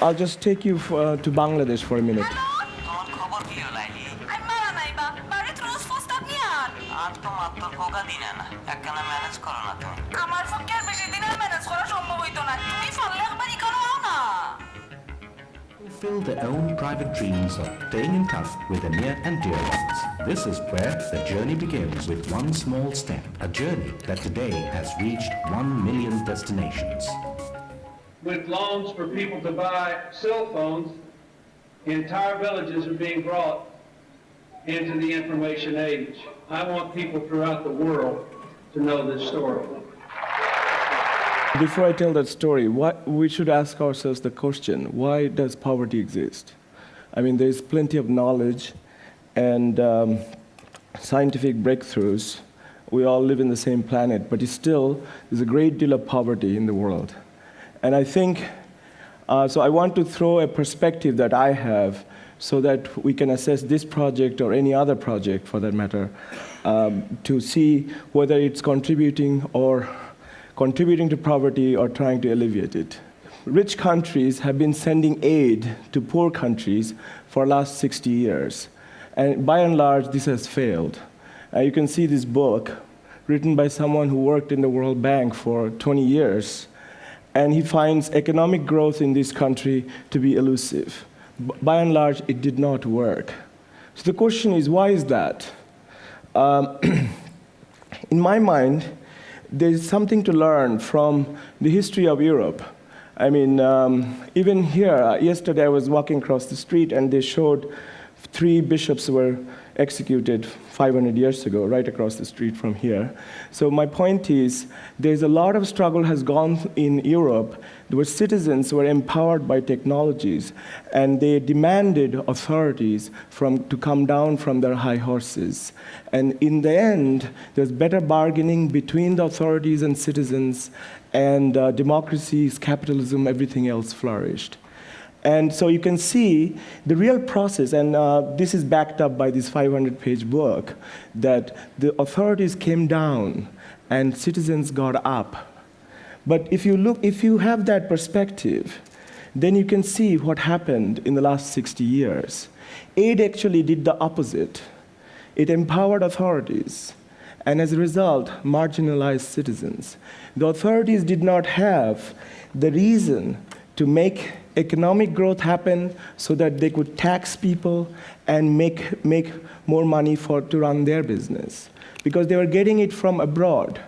I'll just take you to Bangladesh for a minute. Fulfill their own private dreams of staying in touch with the near and dear ones. This is where the journey begins with one small step, a journey that today has reached 1 million destinations. With loans for people to buy cell phones, entire villages are being brought into the information age. I want people throughout the world to know this story. Before I tell that story, we should ask ourselves the question, why does poverty exist? I mean, there's plenty of knowledge and scientific breakthroughs. We all live in the same planet, but still, there's a great deal of poverty in the world. And I think, so I want to throw a perspective that I have so that we can assess this project or any other project, for that matter, to see whether it's contributing to poverty or trying to alleviate it. Rich countries have been sending aid to poor countries for the last 60 years. And by and large, this has failed. You can see this book written by someone who worked in the World Bank for 20 years. And he finds economic growth in this country to be elusive. By and large, it did not work. So the question is, why is that? In my mind, there's something to learn from the history of Europe. I mean, even here, yesterday I was walking across the street and they showed 3 bishops were executed 500 years ago, right across the street from here. So my point is, there's a lot of struggle has gone in Europe where citizens were empowered by technologies and they demanded authorities to come down from their high horses. And in the end, there's better bargaining between the authorities and citizens, and democracies, capitalism, everything else flourished. And so you can see the real process, and this is backed up by this 500-page book, that the authorities came down and citizens got up. But if you have that perspective, then you can see what happened in the last 60 years. Aid actually did the opposite. It empowered authorities, and as a result, marginalized citizens. The authorities did not have the reason to make economic growth happen so that they could tax people and make more money to run their business, because they were getting it from abroad.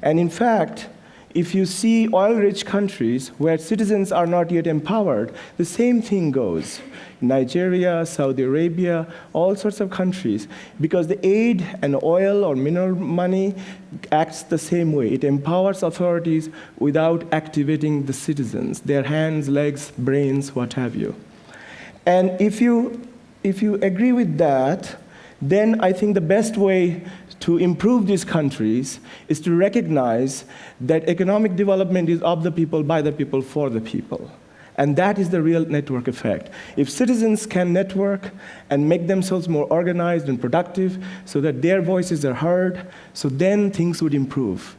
And in fact, if you see oil-rich countries where citizens are not yet empowered, the same thing goes. Nigeria, Saudi Arabia, all sorts of countries, because the aid and oil or mineral money acts the same way. It empowers authorities without activating the citizens, their hands, legs, brains, what have you. And if you agree with that, then I think the best way to improve these countries is to recognize that economic development is of the people, by the people, for the people. And that is the real network effect. If citizens can network and make themselves more organized and productive so that their voices are heard, so then things would improve.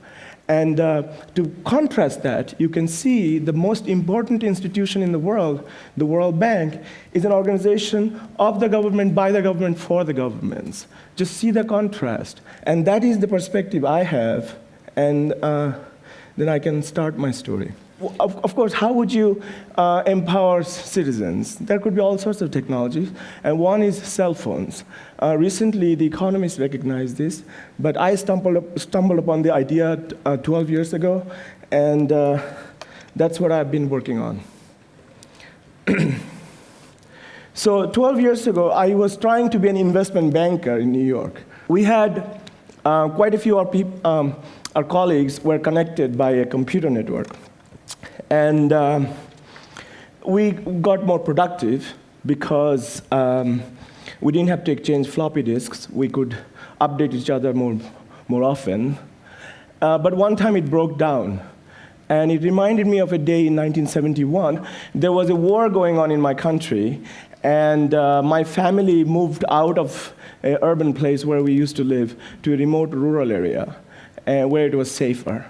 And to contrast that, you can see the most important institution in the world, the World Bank, is an organization of the government, by the government, for the governments. Just see the contrast. And that is the perspective I have, and then I can start my story. Of course, how would you empower citizens? There could be all sorts of technologies, and one is cell phones. Recently, the economists recognized this, but I stumbled upon the idea 12 years ago, and that's what I've been working on. So 12 years ago, I was trying to be an investment banker in New York. We had quite a few of our colleagues were connected by a computer network. And we got more productive because we didn't have to exchange floppy disks. We could update each other more often. But one time it broke down. And it reminded me of a day in 1971. There was a war going on in my country, and my family moved out of an urban place where we used to live to a remote rural area where it was safer.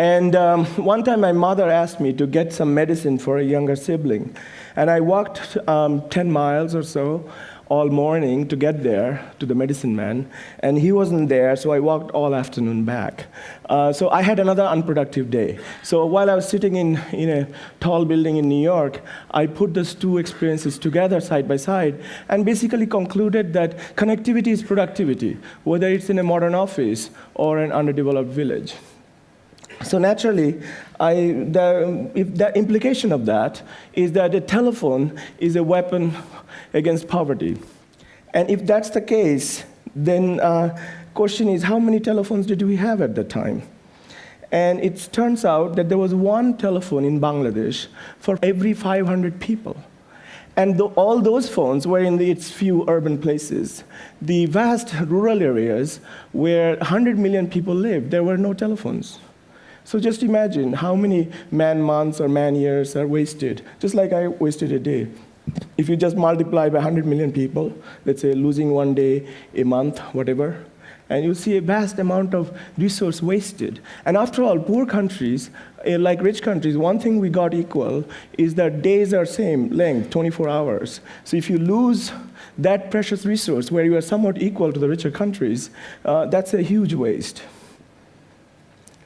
And one time my mother asked me to get some medicine for a younger sibling. And I walked 10 miles or so all morning to get there to the medicine man. And he wasn't there, so I walked all afternoon back. So I had another unproductive day. So while I was sitting in a tall building in New York, I put those two experiences together side by side and basically concluded that connectivity is productivity, whether it's in a modern office or an underdeveloped village. So naturally, the implication of that is that a telephone is a weapon against poverty. And if that's the case, then question is, how many telephones did we have at the time? And it turns out that there was one telephone in Bangladesh for every 500 people. And all those phones were in its few urban places. The vast rural areas where 100 million people lived, there were no telephones. So just imagine how many man-months or man-years are wasted, just like I wasted a day. If you just multiply by 100 million people, let's say losing one day, a month, whatever, and you see a vast amount of resource wasted. And after all, poor countries, like rich countries, one thing we got equal is that days are same length, 24 hours. So if you lose that precious resource where you are somewhat equal to the richer countries, that's a huge waste.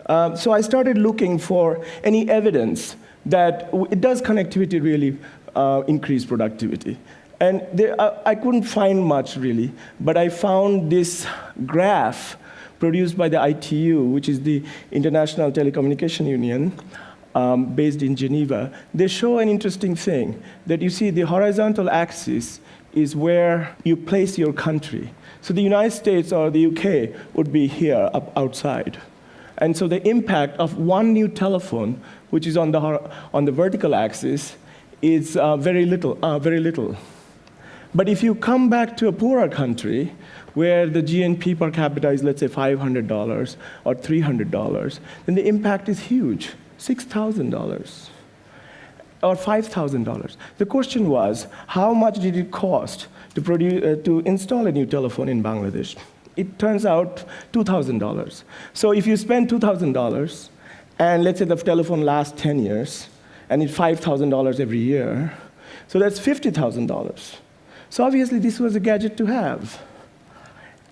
So I started looking for any evidence that does connectivity really increase productivity. And I couldn't find much, really, but I found this graph produced by the ITU, which is the International Telecommunication Union, based in Geneva. They show an interesting thing, that you see the horizontal axis is where you place your country. So the United States or the UK would be here, up outside. And so the impact of one new telephone, which is on the vertical axis, is very little. But if you come back to a poorer country, where the GNP per capita is, let's say, $500 or $300, then the impact is huge, $6,000 or $5,000. The question was, how much did it cost to install a new telephone in Bangladesh? It turns out $2,000. So if you spend $2,000, and let's say the telephone lasts 10 years, and it's $5,000 every year, so that's $50,000. So obviously, this was a gadget to have.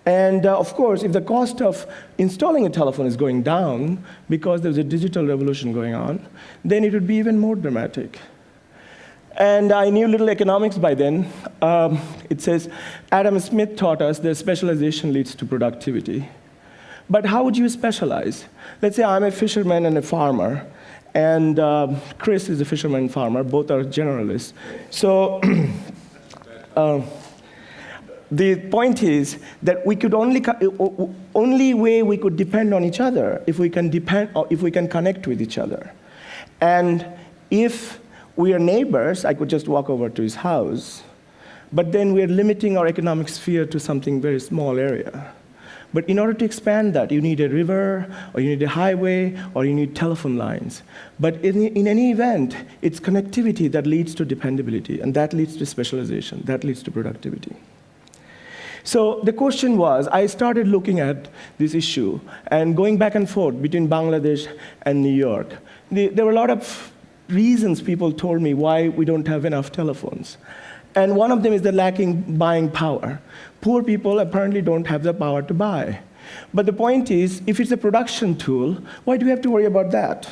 And of course, if the cost of installing a telephone is going down because there's a digital revolution going on, then it would be even more dramatic. And I knew little economics by then. It says, Adam Smith taught us that specialization leads to productivity. But how would you specialize? Let's say I'm a fisherman and a farmer, and Chris is a fisherman and farmer. Both are generalists. So the point is that we could only way we could depend on each other if we can connect with each other. And if we are neighbors, I could just walk over to his house, but then we are limiting our economic sphere to something very small area. But in order to expand that, you need a river, or you need a highway, or you need telephone lines. But in any event, it's connectivity that leads to dependability, and that leads to specialization, that leads to productivity. So the question was, I started looking at this issue and going back and forth between Bangladesh and New York. There were a lot of reasons people told me why we don't have enough telephones. And one of them is the lacking buying power. Poor people apparently don't have the power to buy. But the point is, if it's a production tool, why do we have to worry about that?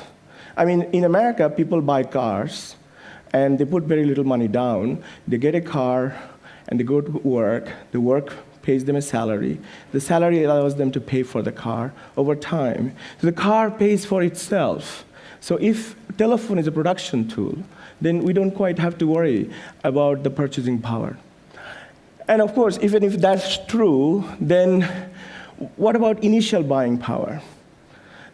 I mean, in America, people buy cars, and they put very little money down. They get a car, and they go to work. The work pays them a salary. The salary allows them to pay for the car over time. So the car pays for itself. So if telephone is a production tool, then we don't quite have to worry about the purchasing power. And of course, even if that's true, then what about initial buying power?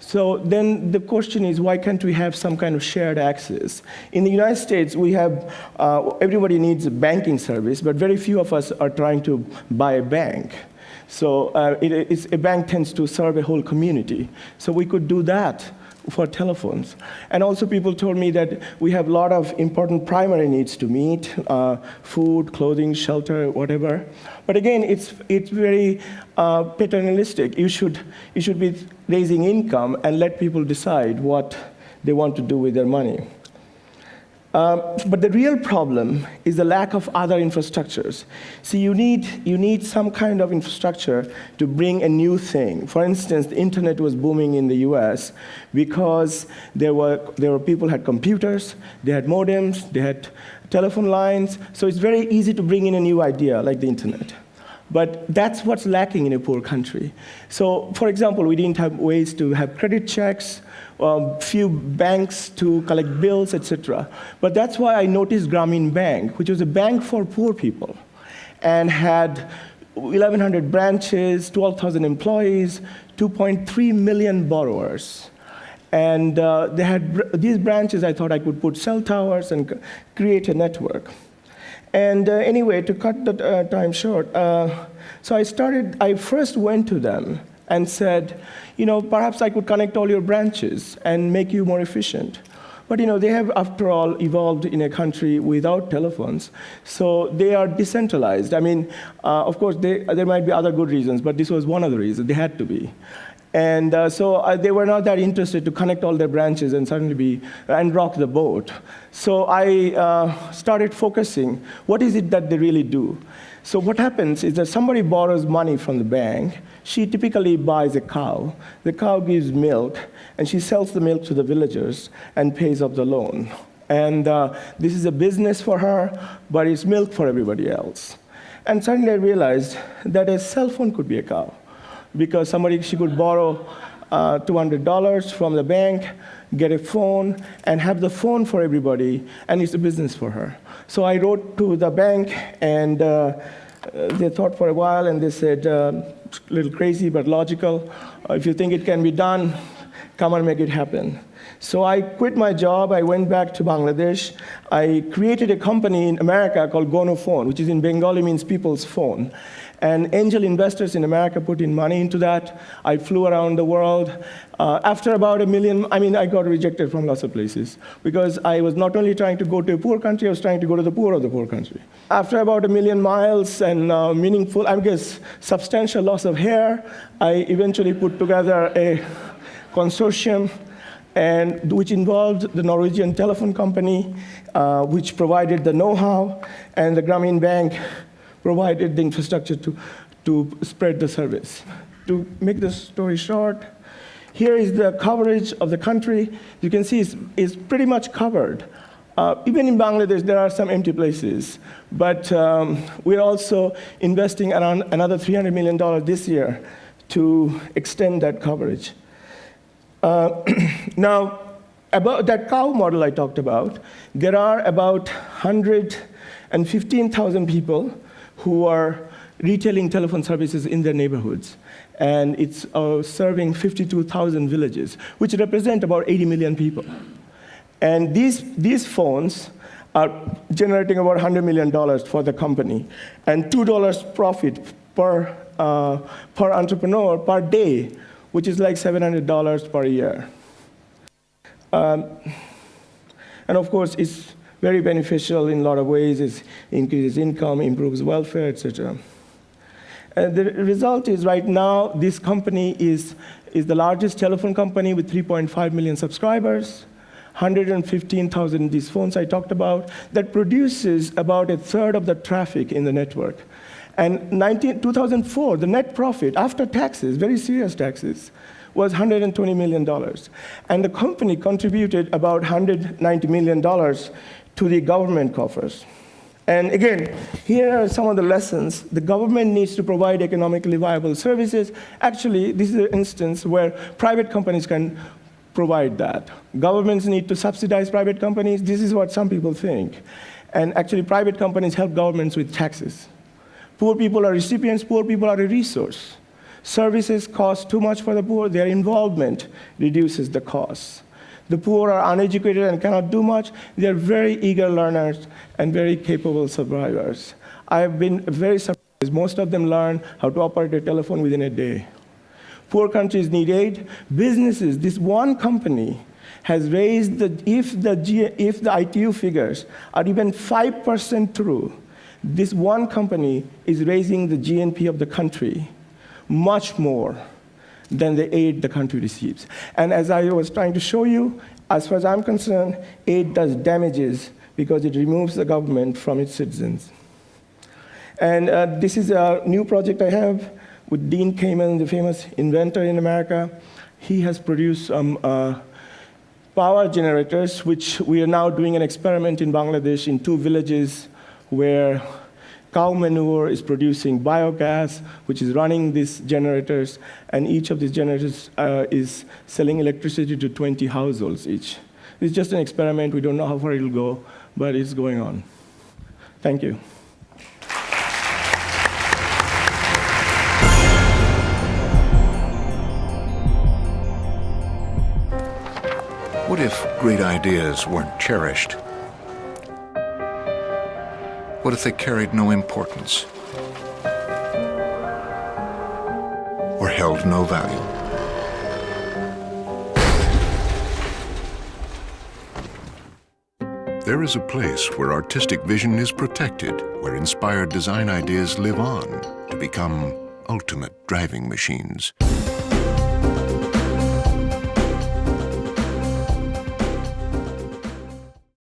So then the question is, why can't we have some kind of shared access? In the United States, we have, everybody needs a banking service, but very few of us are trying to buy a bank. So a bank tends to serve a whole community. So we could do that for telephones. And also people told me that we have a lot of important primary needs to meet, food, clothing, shelter, whatever. But again, it's very paternalistic. You should be raising income and let people decide what they want to do with their money. But the real problem is the lack of other infrastructures. See, you need some kind of infrastructure to bring a new thing. For instance, the internet was booming in the US because there were people who had computers, they had modems, they had telephone lines. So it's very easy to bring in a new idea like the internet. But that's what's lacking in a poor country. So, for example, we didn't have ways to have credit checks, few banks to collect bills, etc. But that's why I noticed Grameen Bank, which was a bank for poor people, and had 1,100 branches, 12,000 employees, 2.3 million borrowers. And they had these branches. I thought I could put cell towers and create a network. And anyway, to cut the time short, so I first went to them and said, perhaps I could connect all your branches and make you more efficient. But they have, after all, evolved in a country without telephones, so they are decentralized. I mean, of course, there might be other good reasons, but this was one of the reasons. They had to be. And so they were not that interested to connect all their branches and suddenly rock the boat. So I started focusing, what is it that they really do? So what happens is that somebody borrows money from the bank. She typically buys a cow. The cow gives milk, and she sells the milk to the villagers and pays off the loan. And this is a business for her, but it's milk for everybody else. And suddenly I realized that a cell phone could be a cow, because she could borrow $200 from the bank, get a phone, and have the phone for everybody, and it's a business for her. So I wrote to the bank, and they thought for a while, and they said, a little crazy but logical, if you think it can be done, come and make it happen. So I quit my job, I went back to Bangladesh. I created a company in America called Gono Phone, which is in Bengali means people's phone. And angel investors in America put in money into that. I flew around the world. After about $1 million, I got rejected from lots of places because I was not only trying to go to a poor country, I was trying to go to the poor of the poor country. After about 1 million miles and substantial loss of hair, I eventually put together a consortium which involved the Norwegian telephone company, which provided the know-how, and the Grameen Bank provided the infrastructure to spread the service. To make the story short, here is the coverage of the country. You can see it's pretty much covered. Even in Bangladesh, there are some empty places. But we're also investing around another $300 million this year to extend that coverage. Now, about that cow model I talked about, there are about 115,000 people who are retailing telephone services in their neighborhoods. And it's serving 52,000 villages, which represent about 80 million people. And these phones are generating about $100 million for the company, and $2 profit per entrepreneur per day, which is like $700 per year. And of course, it's very beneficial in a lot of ways. It increases income, improves welfare, etc. And the result is right now, this company is the largest telephone company with 3.5 million subscribers, 115,000 these phones I talked about, that produces about a third of the traffic in the network. And 2004, the net profit after taxes, very serious taxes, was $120 million. And the company contributed about $190 million to the government coffers. And again, here are some of the lessons. The government needs to provide economically viable services. Actually, this is an instance where private companies can provide that. Governments need to subsidize private companies. This is what some people think. And actually, private companies help governments with taxes. Poor people are recipients, poor people are a resource. Services cost too much for the poor, their involvement reduces the costs. The poor are uneducated and cannot do much. They are very eager learners and very capable survivors. I've been very surprised. Most of them learn how to operate a telephone within a day. Poor countries need aid. Businesses, this one company has raised if the ITU figures are even 5% true, this one company is raising the GNP of the country much more than the aid the country receives. And as I was trying to show you, as far as I'm concerned, aid does damages because it removes the government from its citizens. And this is a new project I have with Dean Kamen, the famous inventor in America. He has produced some power generators, which we are now doing an experiment in Bangladesh in 2 villages where cow manure is producing biogas, which is running these generators, and each of these generators is selling electricity to 20 households each. It's just an experiment. We don't know how far it'll go, but it's going on. Thank you. What if great ideas weren't cherished? What if they carried no importance or held no value? There is a place where artistic vision is protected, where inspired design ideas live on to become ultimate driving machines.